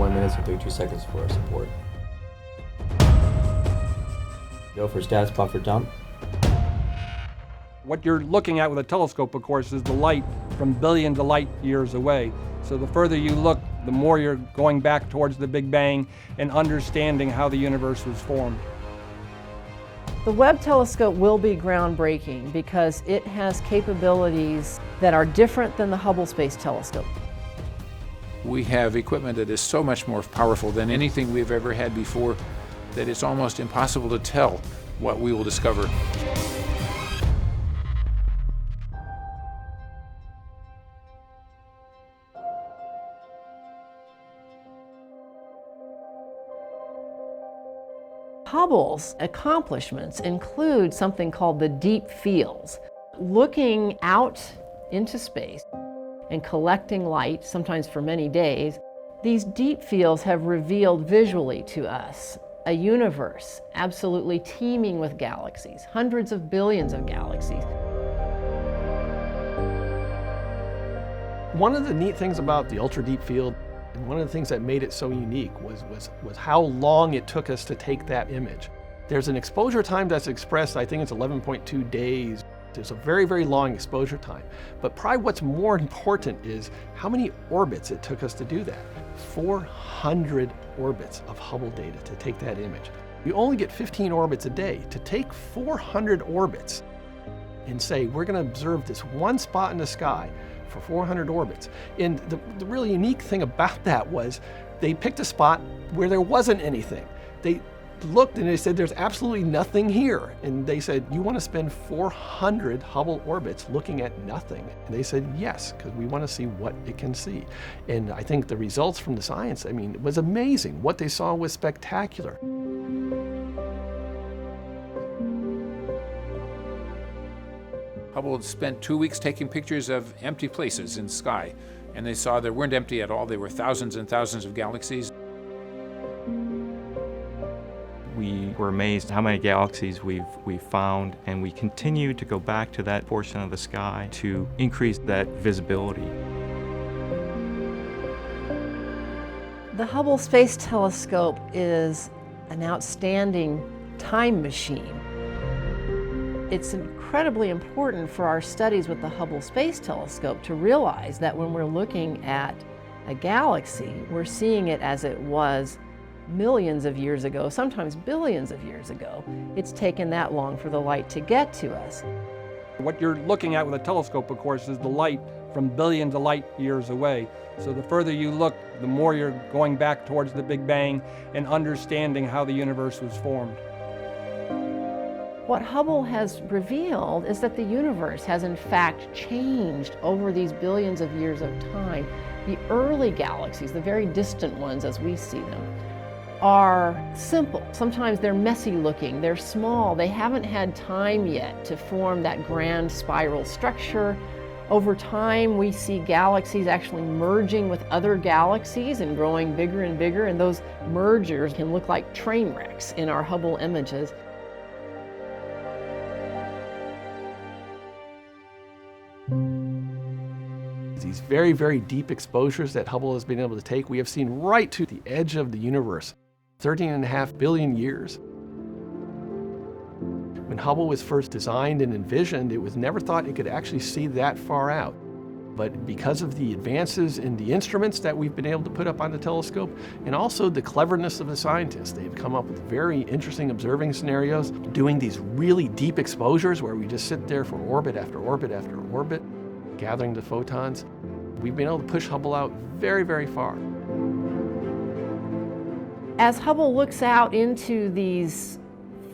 1 minute and 32 seconds for support. Go for stats, buffer dump. What you're looking at with a telescope, of course, is the light from billions of light years away. So the further you look, the more you're going back towards the Big Bang and understanding how the universe was formed. The Webb telescope will be groundbreaking because it has capabilities that are different than the Hubble Space Telescope. We have equipment that is so much more powerful than anything we've ever had before that it's almost impossible to tell what we will discover. Hubble's accomplishments include something called the deep fields. Looking out into space and collecting light, sometimes for many days, these deep fields have revealed visually to us a universe absolutely teeming with galaxies, hundreds of billions of galaxies. One of the neat things about the ultra deep field, and one of the things that made it so unique was how long it took us to take that image. There's an exposure time that's expressed, I think it's 11.2 days. There's a very, very long exposure time. But probably what's more important is how many orbits it took us to do that. 400 orbits of Hubble data to take that image. You only get 15 orbits a day. To take 400 orbits and say, we're going to observe this one spot in the sky for 400 orbits. And the really unique thing about that was they picked a spot where there wasn't anything. They looked and they said, there's absolutely nothing here. And they said, you want to spend 400 Hubble orbits looking at nothing? And they said, yes, because we want to see what it can see. And I think the results from the science, I mean, it was amazing. What they saw was spectacular. Hubble had spent 2 weeks taking pictures of empty places in the sky, and they saw they weren't empty at all. They were thousands and thousands of galaxies. We were amazed how many galaxies we've found, and we continue to go back to that portion of the sky to increase that visibility. The Hubble Space Telescope is an outstanding time machine. It's incredibly important for our studies with the Hubble Space Telescope to realize that when we're looking at a galaxy, we're seeing it as it was millions of years ago, sometimes billions of years ago. It's taken that long for the light to get to us. What you're looking at with a telescope, of course, is the light from billions of light years away. So the further you look, the more you're going back towards the Big Bang and understanding how the universe was formed. What Hubble has revealed is that the universe has in fact changed over these billions of years of time. The early galaxies, the very distant ones as we see them, are simple. Sometimes they're messy looking, they're small, they haven't had time yet to form that grand spiral structure. Over time, we see galaxies actually merging with other galaxies and growing bigger and bigger, and those mergers can look like train wrecks in our Hubble images. These very, very deep exposures that Hubble has been able to take, we have seen right to the edge of the universe, 13.5 billion years. When Hubble was first designed and envisioned, it was never thought it could actually see that far out. But because of the advances in the instruments that we've been able to put up on the telescope, and also the cleverness of the scientists, they've come up with very interesting observing scenarios, doing these really deep exposures where we just sit there for orbit after orbit after orbit, gathering the photons. We've been able to push Hubble out very, very far. As Hubble looks out into these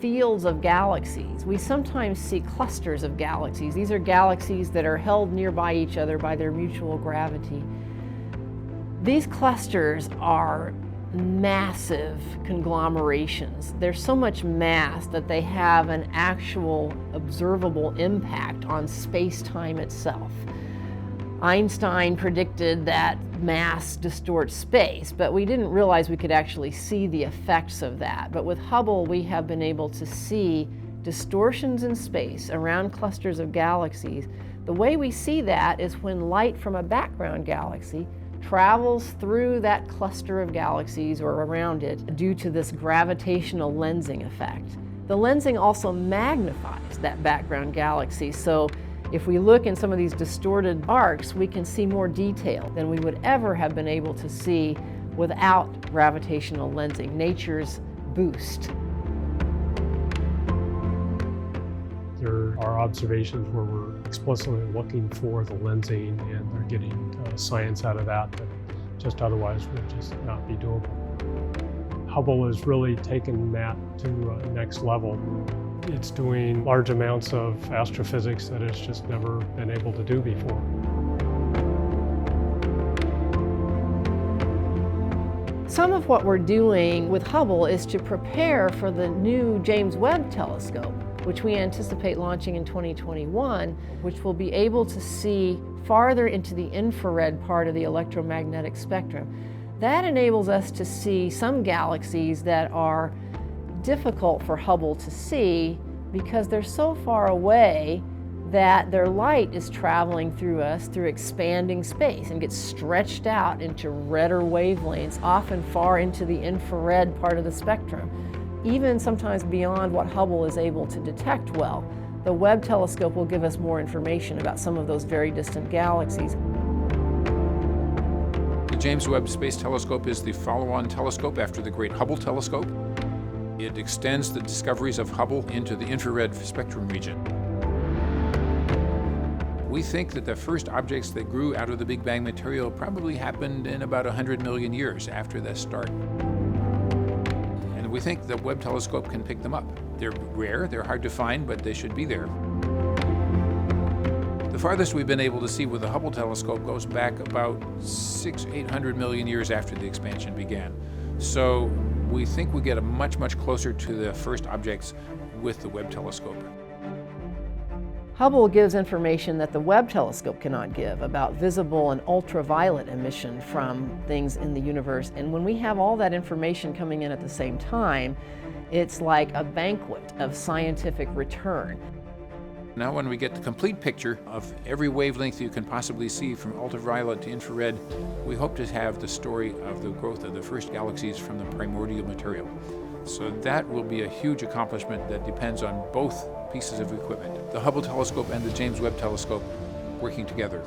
fields of galaxies, we sometimes see clusters of galaxies. These are galaxies that are held nearby each other by their mutual gravity. These clusters are massive conglomerations. There's so much mass that they have an actual observable impact on space-time itself. Einstein predicted that mass distorts space, but we didn't realize we could actually see the effects of that. But with Hubble, we have been able to see distortions in space around clusters of galaxies. The way we see that is when light from a background galaxy travels through that cluster of galaxies or around it due to this gravitational lensing effect. The lensing also magnifies that background galaxy, so if we look in some of these distorted arcs, we can see more detail than we would ever have been able to see without gravitational lensing, nature's boost. There are observations where we're explicitly looking for the lensing, and they're getting science out of that just otherwise would just not be doable. Hubble has really taken that to a next level. It's doing large amounts of astrophysics that it's just never been able to do before. Some of what we're doing with Hubble is to prepare for the new James Webb Telescope, which we anticipate launching in 2021, which will be able to see farther into the infrared part of the electromagnetic spectrum. That enables us to see some galaxies that are difficult for Hubble to see because they're so far away that their light is traveling through us through expanding space and gets stretched out into redder wavelengths, often far into the infrared part of the spectrum, even sometimes beyond what Hubble is able to detect well. The Webb telescope will give us more information about some of those very distant galaxies. The James Webb Space Telescope is the follow-on telescope after the Great Hubble Telescope. It extends the discoveries of Hubble into the infrared spectrum region. We think that the first objects that grew out of the Big Bang material probably happened in about 100 million years after that start. And we think the Webb telescope can pick them up. They're rare, they're hard to find, but they should be there. The farthest we've been able to see with the Hubble telescope goes back about 800 million years after the expansion began. So we think we get much closer to the first objects with the Webb telescope. Hubble gives information that the Webb telescope cannot give about visible and ultraviolet emission from things in the universe. And when we have all that information coming in at the same time, it's like a banquet of scientific return. Now when we get the complete picture of every wavelength you can possibly see from ultraviolet to infrared, we hope to have the story of the growth of the first galaxies from the primordial material. So that will be a huge accomplishment that depends on both pieces of equipment, the Hubble telescope and the James Webb telescope working together.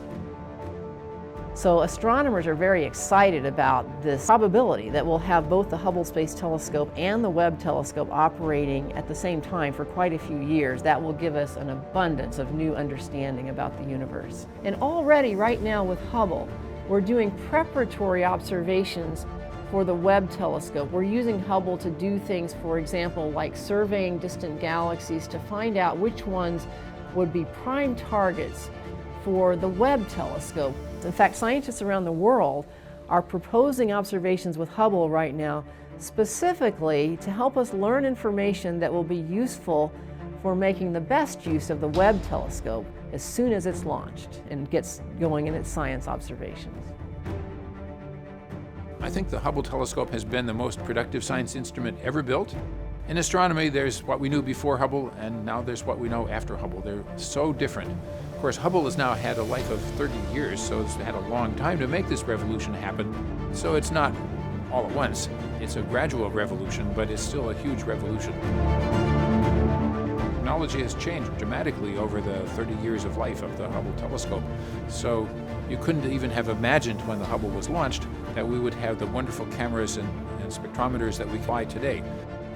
So astronomers are very excited about this probability that we'll have both the Hubble Space Telescope and the Webb telescope operating at the same time for quite a few years. That will give us an abundance of new understanding about the universe. And already right now with Hubble, we're doing preparatory observations for the Webb telescope. We're using Hubble to do things, for example, like surveying distant galaxies to find out which ones would be prime targets for the Webb telescope. In fact, scientists around the world are proposing observations with Hubble right now specifically to help us learn information that will be useful for making the best use of the Webb telescope as soon as it's launched and gets going in its science observations. I think the Hubble telescope has been the most productive science instrument ever built. In astronomy, there's what we knew before Hubble, and now there's what we know after Hubble. They're so different. Of course, Hubble has now had a life of 30 years, so it's had a long time to make this revolution happen. So it's not all at once. It's a gradual revolution, but it's still a huge revolution. Technology has changed dramatically over the 30 years of life of the Hubble telescope. So you couldn't even have imagined when the Hubble was launched that we would have the wonderful cameras and spectrometers that we buy today.